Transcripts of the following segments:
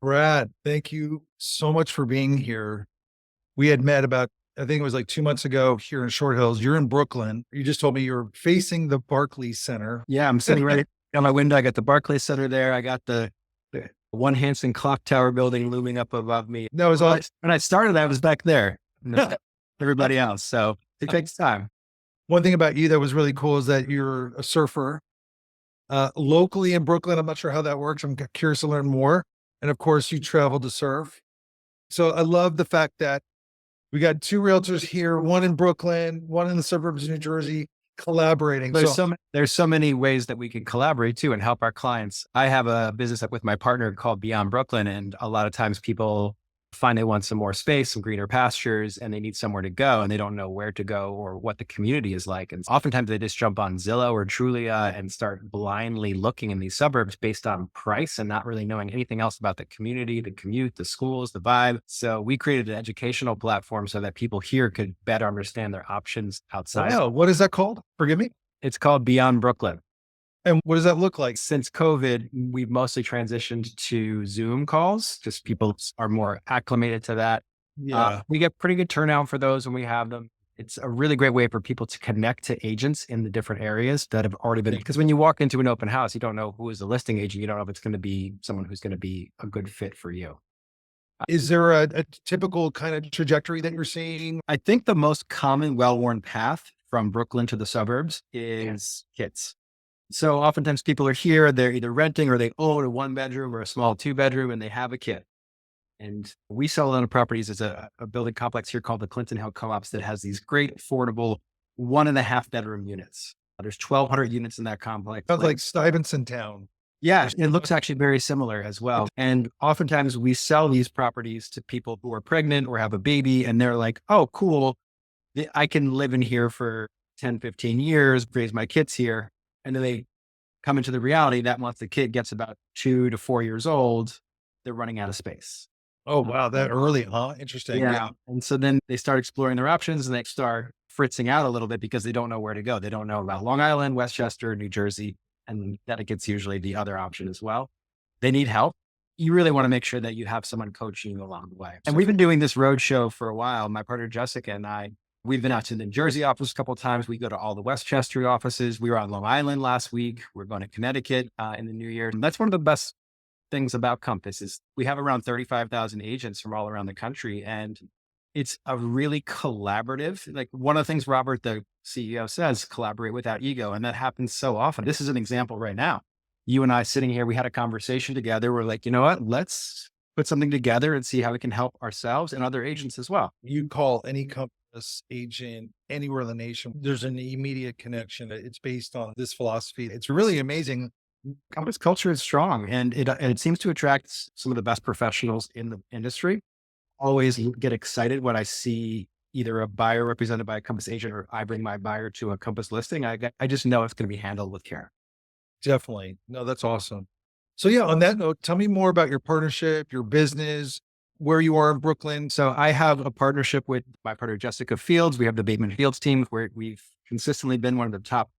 Brad, thank you so much for being here. We had met about, I think it was like 2 months ago here in Short Hills. You're in Brooklyn. You just told me you're facing the Barclays Center. Yeah, I'm sitting right on my window. I got the Barclays Center there. I got the One Hanson Clock Tower building looming up above me. That was all. When I started, I was back there. Everybody else. So it takes time. One thing about you that was really cool is that you're a surfer locally in Brooklyn. I'm not sure how that works. I'm curious to learn more. And of course, you travel to surf. So I love the fact that we got two realtors here, one in Brooklyn, one in the suburbs of New Jersey, collaborating. There's so many ways that we can collaborate too and help our clients. I have a business with my partner called Beyond Brooklyn, and a lot of times people find they want some more space, some greener pastures, and they need somewhere to go, and they don't know where to go or what the community is like. And oftentimes they just jump on Zillow or Trulia and start blindly looking in these suburbs based on price and not really knowing anything else about the community, the commute, the schools, the vibe. So we created an educational platform so that people here could better understand their options outside. Wow, what is that called? Forgive me. It's called Beyond Brooklyn. And what does that look like? Since COVID, we've mostly transitioned to Zoom calls. Just people are more acclimated to that. Yeah. We get pretty good turnout for those when we have them. It's a really great way for people to connect to agents in the different areas that have already been, because when you walk into an open house, you don't know who is the listing agent. You don't know if it's going to be someone who's going to be a good fit for you. Is there a typical kind of trajectory that you're seeing? I think the most common well-worn path from Brooklyn to the suburbs is kids. So oftentimes people are here, they're either renting or they own a 1-bedroom or a small 2-bedroom and they have a kid. And we sell a lot of properties as a building complex here called the Clinton Hill Co-ops that has these great affordable 1.5-bedroom units. There's 1,200 units in that complex. Sounds like Stuyvesant Town. Yeah, it looks actually very similar as well. And oftentimes we sell these properties to people who are pregnant or have a baby and they're like, oh, cool. I can live in here for 10, 15 years, raise my kids here. And then they come into the reality that once the kid gets about 2 to 4 years old, they're running out of space. Oh, wow. That early, huh? Interesting. Yeah. And so then they start exploring their options and they start fritzing out a little bit because they don't know where to go. They don't know about Long Island, Westchester, New Jersey, and Connecticut's usually the other option as well. They need help. You really want to make sure that you have someone coaching you along the way. And we've been doing this road show for a while. My partner, Jessica, and I, we've been out to the New Jersey office a couple of times. We go to all the Westchester offices. We were on Long Island last week. We're going to Connecticut in the new year. And that's one of the best things about Compass is we have around 35,000 agents from all around the country. And it's a really collaborative, like one of the things Robert, the CEO says, collaborate without ego. And that happens so often. This is an example right now. You and I sitting here, we had a conversation together. We're like, you know what, let's put something together and see how we can help ourselves and other agents as well. You call any Compass agent anywhere in the nation, there's an immediate connection. It's based on this philosophy. It's really amazing. Compass culture is strong and it seems to attract some of the best professionals in the industry. Always get excited when I see either a buyer represented by a Compass agent or I bring my buyer to a Compass listing. I just know it's going to be handled with care. Definitely. No, that's awesome. So yeah, on that note, tell me more about your partnership, your business, where you are in Brooklyn. So I have a partnership with my partner, Jessica Fields. We have the Bateman Fields team where we've consistently been one of the top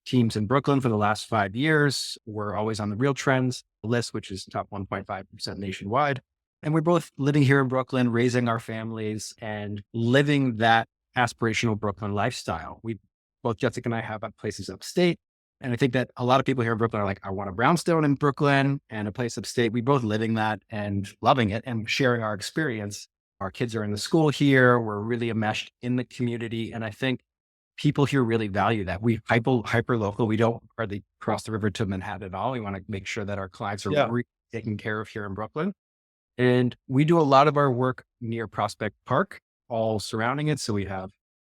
teams in Brooklyn for the last 5 years. We're always on the Real Trends list, which is top 1.5% nationwide. And we're both living here in Brooklyn, raising our families and living that aspirational Brooklyn lifestyle. Both Jessica and I have places upstate. And I think that a lot of people here in Brooklyn are like, I want a brownstone in Brooklyn and a place upstate. We both living that and loving it and sharing our experience. Our kids are in the school here. We're really enmeshed in the community. And I think people here really value that. We hyper local. We don't hardly cross the river to Manhattan at all. We want to make sure that our clients are really taken care of here in Brooklyn. And we do a lot of our work near Prospect Park, all surrounding it. So we have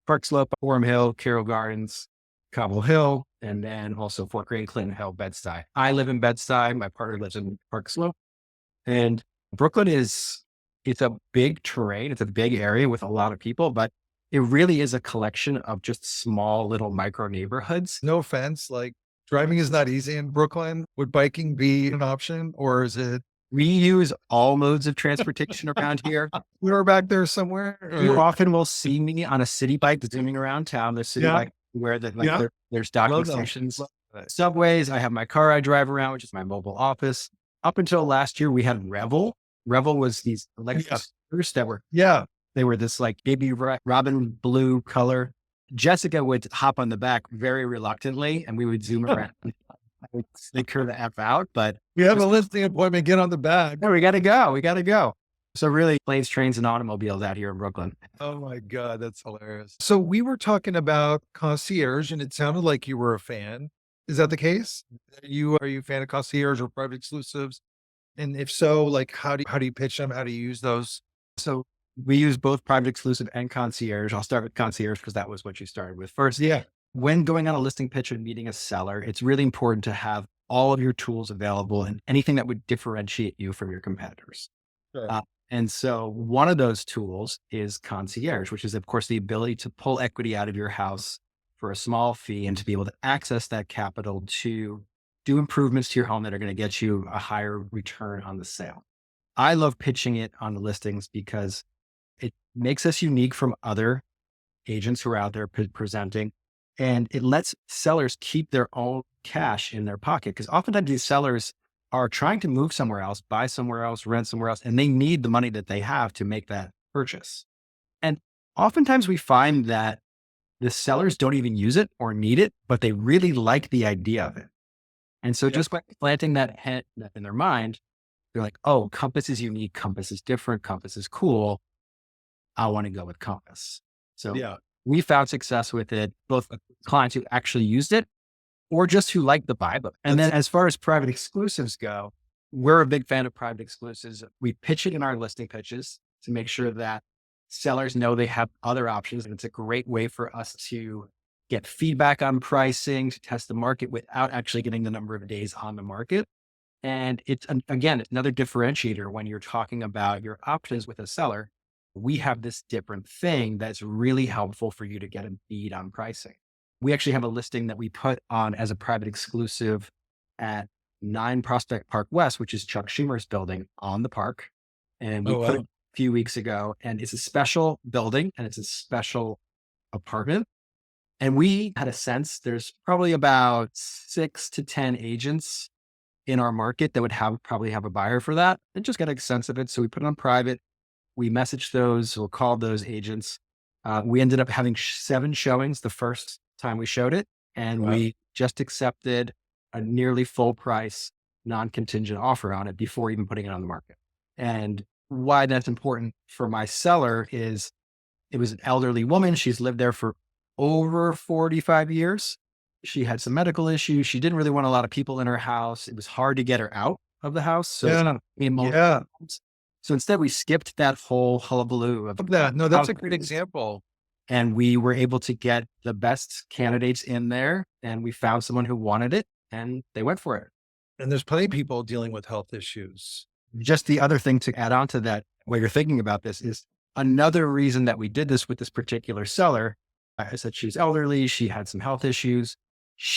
Park Slope, Orem Hill, Carroll Gardens, Cobble Hill, and then also Fort Greene, Clinton Hill, Bed-Stuy. I live in Bed-Stuy. My partner lives in Park Slope. And Brooklyn it's a big terrain. It's a big area with a lot of people, but it really is a collection of just small little micro neighborhoods. No offense, like driving is not easy in Brooklyn. Would biking be an option or is it? We use all modes of transportation around here. We're back there somewhere. You often will see me on a city bike zooming around town. The city bike where there's docking stations, subways. I have my car I drive around, which is my mobile office. Up until last year, we had Revel, Revel was these electric scooters that were, Yeah. they were this like baby robin blue color. Jessica would hop on the back very reluctantly and we would zoom around. I would sneak her the F out, but We have a listing appointment. Get on the bag. no, we got to go. We got to go. So really planes, trains, and automobiles out here in Brooklyn. Oh my God, that's hilarious. So we were talking about Concierge and it sounded like you were a fan. Is that the case? Are you a fan of Concierge or private exclusives? And if so, like how do you pitch them? How do you use those? So we use both private exclusive and concierge. I'll start with concierge because that was what you started with first. Yeah. When going on a listing pitch and meeting a seller, it's really important to have all of your tools available and anything that would differentiate you from your competitors. Sure. And so one of those tools is concierge, which is of course the ability to pull equity out of your house for a small fee and to be able to access that capital to do improvements to your home that are going to get you a higher return on the sale. I love pitching it on the listings because it makes us unique from other agents who are out there presenting, and it lets sellers keep their own cash in their pocket. Because oftentimes these sellers are trying to move somewhere else, buy somewhere else, rent somewhere else, and they need the money that they have to make that purchase. And oftentimes we find that the sellers don't even use it or need it, but they really like the idea of it. And so just by planting that head in their mind, they're like, oh, Compass is unique. Compass is different. Compass is cool. I want to go with Compass. So we found success with it, both clients who actually used it or just who liked the vibe of it. And then as far as private exclusives go, we're a big fan of private exclusives. We pitch it in our listing pitches to make sure that sellers know they have other options. And it's a great way for us to get feedback on pricing, to test the market without actually getting the number of days on the market. And it's, again, it's another differentiator when you're talking about your options with a seller. We have this different thing that's really helpful for you to get a bead on pricing. We actually have a listing that we put on as a private exclusive at 9 Prospect Park West, which is Chuck Schumer's building on the park. And we put it a few weeks ago, and it's a special building and it's a special apartment. And we had a sense there's probably about 6 to 10 agents in our market that would probably have a buyer for that, and just get a sense of it. So we put it on private. We messaged those or called those agents. We ended up having 7 showings the first time we showed it. And we just accepted a nearly full price, non-contingent offer on it before even putting it on the market. And why that's important for my seller is it was an elderly woman. She's lived there for over 45 years. She had some medical issues. She didn't really want a lot of people in her house. It was hard to get her out of the house. So So instead, we skipped that whole hullabaloo of that. No, that's a great example. And we were able to get the best candidates in there, and we found someone who wanted it, and they went for it. And there's plenty of people dealing with health issues. Just the other thing to add on to that, while you're thinking about this, is another reason that we did this with this particular seller. I said she's elderly. She had some health issues.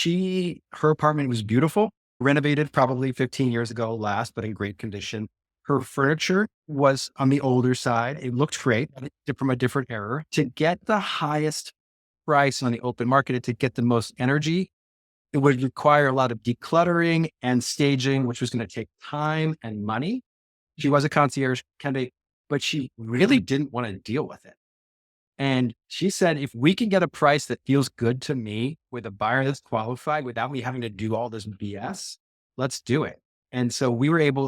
Her apartment was beautiful, renovated probably 15 years ago last, but in great condition. Her furniture was on the older side. It looked great from a different era. To get the highest price on the open market and to get the most energy, it would require a lot of decluttering and staging, which was going to take time and money. She was a concierge candidate, but she really didn't want to deal with it. And she said, if we can get a price that feels good to me with a buyer that's qualified without me having to do all this BS, let's do it. And so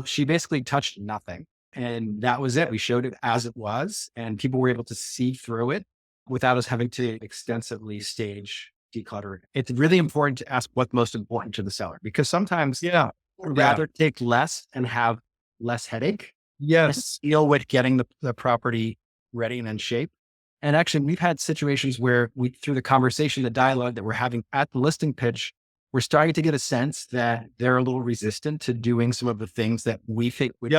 she basically touched nothing. And that was it. We showed it as it was, and people were able to see through it without us having to extensively stage decluttering. It's really important to ask what's most important to the seller, because sometimes we'd rather take less and have less headache. Yes. Deal with getting the property ready and in shape. And actually, we've had situations where through the conversation, the dialogue that we're having at the listing pitch, we're starting to get a sense that they're a little resistant to doing some of the things that we think would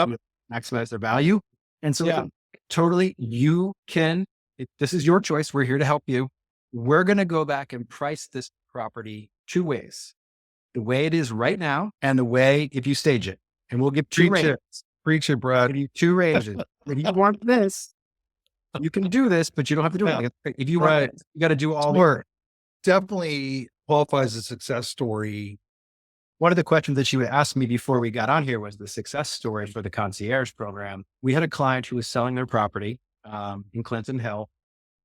maximize their value. And so totally, this is your choice. We're here to help you. We're going to go back and price this property 2 ways: the way it is right now and the way if you stage it. And we'll give 2 ranges. Preach it, Brad. Give you 2 ranges. If you want this, you can do this, but you don't have to do it. If you want it, you got to do all the work. Definitely qualifies as a success story one of the questions that she would ask me before we got on here was the success story for the concierge program. We had a client who was selling their property in Clinton Hill.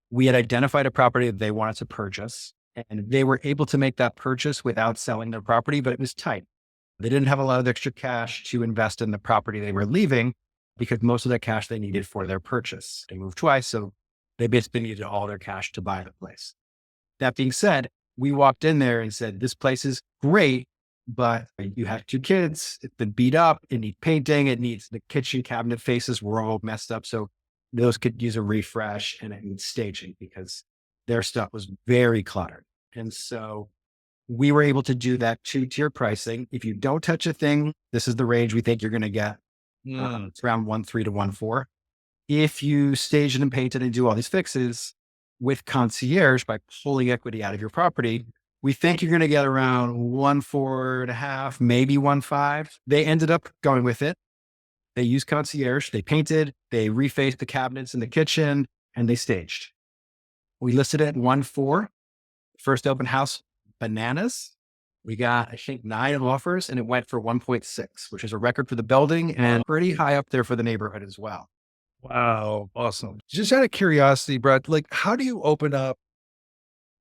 We had identified a property that they wanted to purchase, and they were able to make that purchase without selling their property, but it was tight. They didn't have a lot of extra cash to invest in the property they were leaving because most of that cash they needed for their purchase. They moved twice, so they basically needed all their cash to buy the place. That being said, we walked in there and said, this place is great, but you have 2 kids. It's been beat up. It needs painting. It needs the kitchen cabinet faces were all messed up. So those could use a refresh, and it needs staging because their stuff was very cluttered. And so we were able to do that 2-tier pricing. If you don't touch a thing, this is the range we think you're going to get. It's around 1.3 to 1.4. If you stage it and paint it and do all these fixes with concierge by pulling equity out of your property, we think you're going to get around 1.4.5, maybe 1.5. They ended up going with it. They used concierge. They painted, they refaced the cabinets in the kitchen, and they staged. We listed it at 1.4. First open house, bananas. We got, I think, 9 offers, and it went for 1.6, which is a record for the building and pretty high up there for the neighborhood as well. Wow. Awesome. Just out of curiosity, Brett, like how do you open up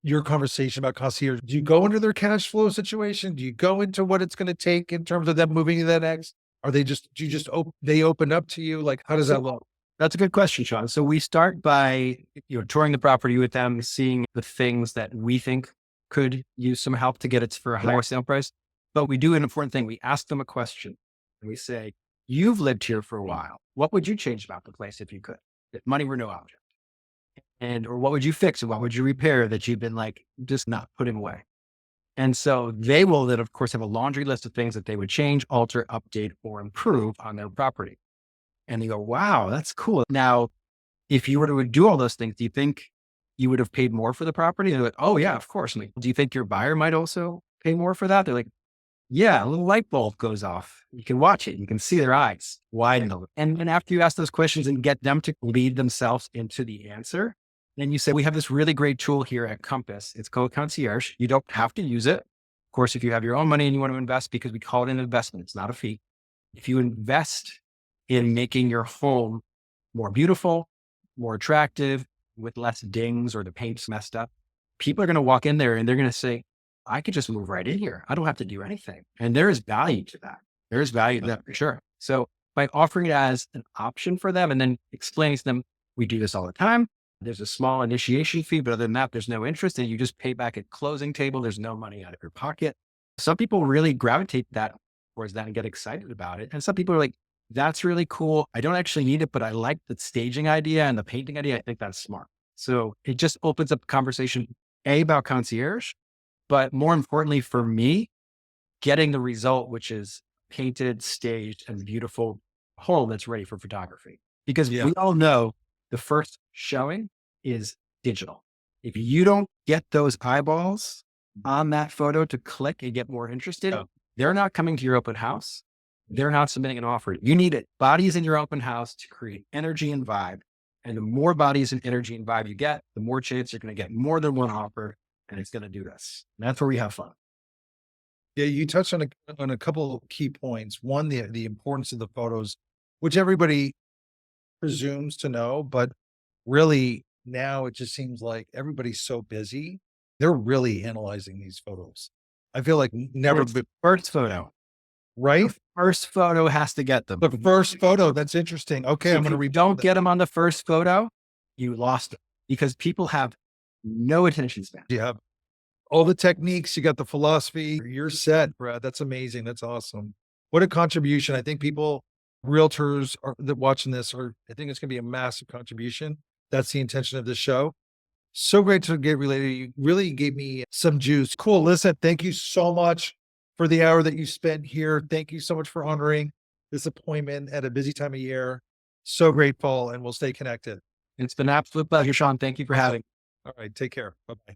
your conversation about concierge? Do you go into their cash flow situation? Do you go into what it's going to take in terms of them moving to that next? Are they just, do you just, they open up to you? Like, how does that look? That's a good question, Sean. So we start by, touring the property with them, seeing the things that we think could use some help to get it for a higher sale price. But we do an important thing. We ask them a question and we say, you've lived here for a while. What would you change about the place if you could? If money were no object. Or what would you fix and what would you repair that you've been like, just not putting away? And so they will then, of course, have a laundry list of things that they would change, alter, update, or improve on their property. And they go, wow, that's cool. Now, if you were to do all those things, do you think you would have paid more for the property? And they're like, oh yeah, of course. I'm like, do you think your buyer might also pay more for that? They're like, yeah, a little light bulb goes off. You can watch it. You can see their eyes widen a little. And then after you ask those questions and get them to lead themselves into the answer, then you say, we have this really great tool here at Compass. It's called Concierge. You don't have to use it. Of course, if you have your own money and you want to invest, because we call it an investment, it's not a fee. If you invest in making your home more beautiful, more attractive, with less dings or the paint's messed up, people are going to walk in there and they're going to say, I could just move right in here. I don't have to do anything. And there is value to that. There is value to that for sure. So by offering it as an option for them and then explaining to them, we do this all the time. There's a small initiation fee, but other than that, there's no interest and you just pay back at closing table. There's no money out of your pocket. Some people really gravitate towards that and get excited about it. And some people are like, that's really cool. I don't actually need it, but I like the staging idea and the painting idea. I think that's smart. So it just opens up a conversation, about concierge, but more importantly for me, getting the result, which is painted, staged, and beautiful home that's ready for photography. Because we all know the first showing is digital. If you don't get those eyeballs on that photo to click and get more interested, they're not coming to your open house. They're not submitting an offer. You need it. Bodies in your open house to create energy and vibe. And the more bodies and energy and vibe you get, the more chance you're going to get more than one offer. And it's going to do this. And that's where we have fun. Yeah, you touched on a couple of key points. One, the importance of the photos, which everybody presumes to know, but really now it just seems like everybody's so busy. They're really analyzing these photos. I feel like never First photo. Right? The first photo has to get them. The first photo. That's interesting. Okay. So I'm going to read. Don't get them on the first photo. You lost it because people have no attention span. You have all the techniques. You got the philosophy. You're set, Brad. That's amazing. That's awesome. What a contribution. I think realtors that watching this I think it's going to be a massive contribution. That's the intention of this show. So great to get related. You really gave me some juice. Cool. Listen, thank you so much for the hour that you spent here. Thank you so much for honoring this appointment at a busy time of year. So grateful, and we'll stay connected. It's been an absolute pleasure, Sean. Thank you for having me. All right. Take care. Bye-bye.